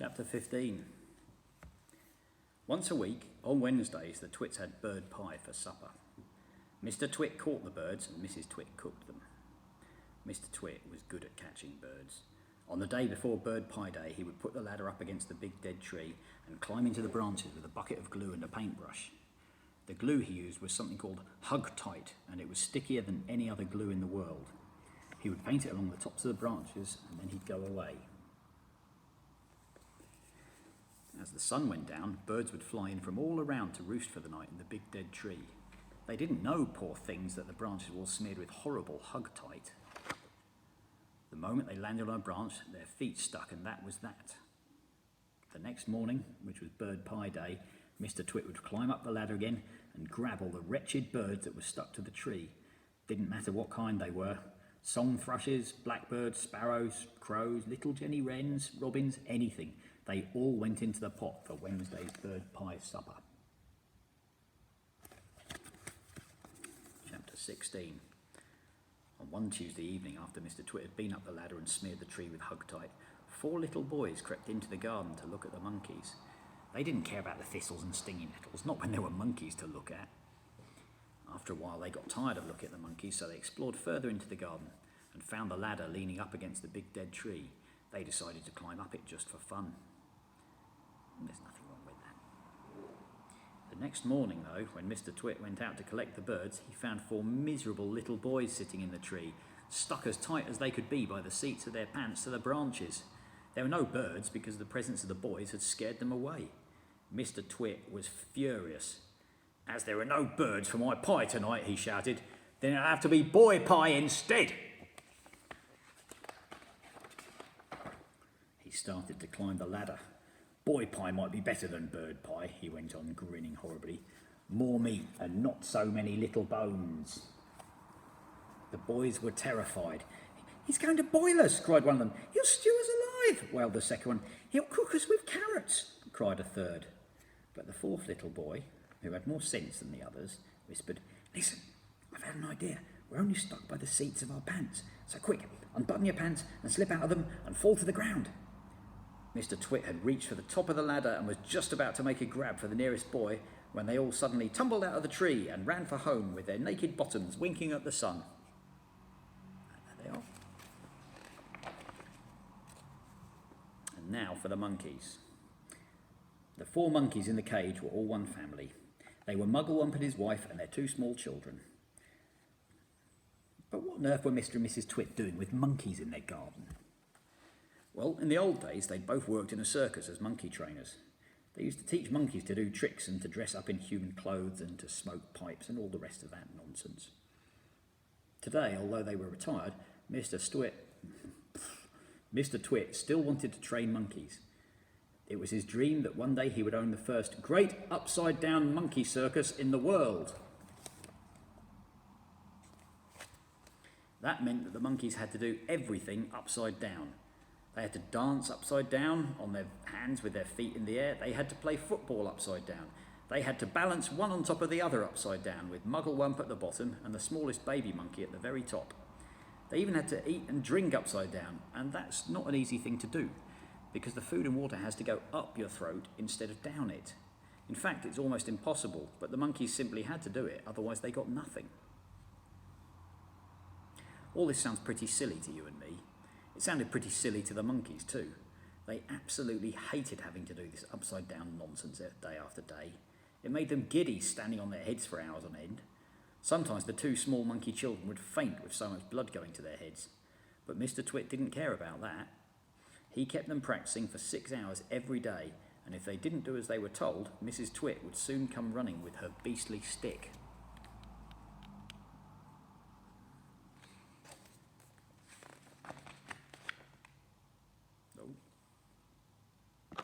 Chapter 15. Once a week, on Wednesdays, the Twits had bird pie for supper. Mr. Twit caught the birds and Mrs. Twit cooked them. Mr. Twit was good at catching birds. On the day before bird pie day, he would put the ladder up against the big dead tree and climb into the branches with a bucket of glue and a paintbrush. The glue he used was something called Hug-Tight, and it was stickier than any other glue in the world. He would paint it along the tops of the branches and then he'd go away. As the sun went down, birds would fly in from all around to roost for the night in the big dead tree. They didn't know, poor things, that the branches were all smeared with horrible Hug-Tight. The moment they landed on a branch, their feet stuck, and that was that. The next morning, which was bird pie day, Mr. Twit would climb up the ladder again and grab all the wretched birds that were stuck to the tree. Didn't matter what kind they were. Song thrushes, blackbirds, sparrows, crows, little jenny wrens, robins, anything. They all went into the pot for Wednesday's bird pie supper. Chapter 16. On one Tuesday evening, after Mr. Twit had been up the ladder and smeared the tree with Hug-Tight, 4 little boys crept into the garden to look at the monkeys. They didn't care about the thistles and stinging nettles, not when there were monkeys to look at. After a while, they got tired of looking at the monkeys, so they explored further into the garden and found the ladder leaning up against the big dead tree. They decided to climb up it just for fun. There's nothing wrong with that. The next morning, though, when Mr. Twit went out to collect the birds, he found 4 miserable little boys sitting in the tree, stuck as tight as they could be by the seats of their pants to the branches. There were no birds because the presence of the boys had scared them away. Mr. Twit was furious. "As there are no birds for my pie tonight," he shouted, "then it'll have to be boy pie instead." He started to climb the ladder. "Boy pie might be better than bird pie," he went on, grinning horribly. "More meat and not so many little bones." The boys were terrified. "He's going to boil us," cried one of them. "He'll stew us alive," wailed the second one. "He'll cook us with carrots," cried a third. But the 4th little boy, who had more sense than the others, whispered, "Listen, I've had an idea. We're only stuck by the seats of our pants. So quick, unbutton your pants and slip out of them and fall to the ground." Mr. Twit had reached for the top of the ladder and was just about to make a grab for the nearest boy when they all suddenly tumbled out of the tree and ran for home with their naked bottoms winking at the sun. And there they are. And now for the monkeys. The 4 monkeys in the cage were all one family. They were Mugglewump and his wife and their 2 small children. But what on earth were Mr. and Mrs. Twit doing with monkeys in their garden? Well, in the old days, they'd both worked in a circus as monkey trainers. They used to teach monkeys to do tricks and to dress up in human clothes and to smoke pipes and all the rest of that nonsense. Today, although they were retired, Mr. Twit still wanted to train monkeys. It was his dream that one day he would own the first great upside-down monkey circus in the world. That meant that the monkeys had to do everything upside down. They had to dance upside down on their hands with their feet in the air. They had to play football upside down. They had to balance one on top of the other upside down, with Mugglewump at the bottom and the smallest baby monkey at the very top. They even had to eat and drink upside down, and that's not an easy thing to do, because the food and water has to go up your throat instead of down it. In fact, it's almost impossible, but the monkeys simply had to do it, otherwise they got nothing. All this sounds pretty silly to you and me. It sounded pretty silly to the monkeys too. They absolutely hated having to do this upside-down nonsense day after day. It made them giddy standing on their heads for hours on end. Sometimes the 2 small monkey children would faint with so much blood going to their heads. But Mr. Twit didn't care about that. He kept them practicing for 6 hours every day, and if they didn't do as they were told, Mrs. Twit would soon come running with her beastly stick.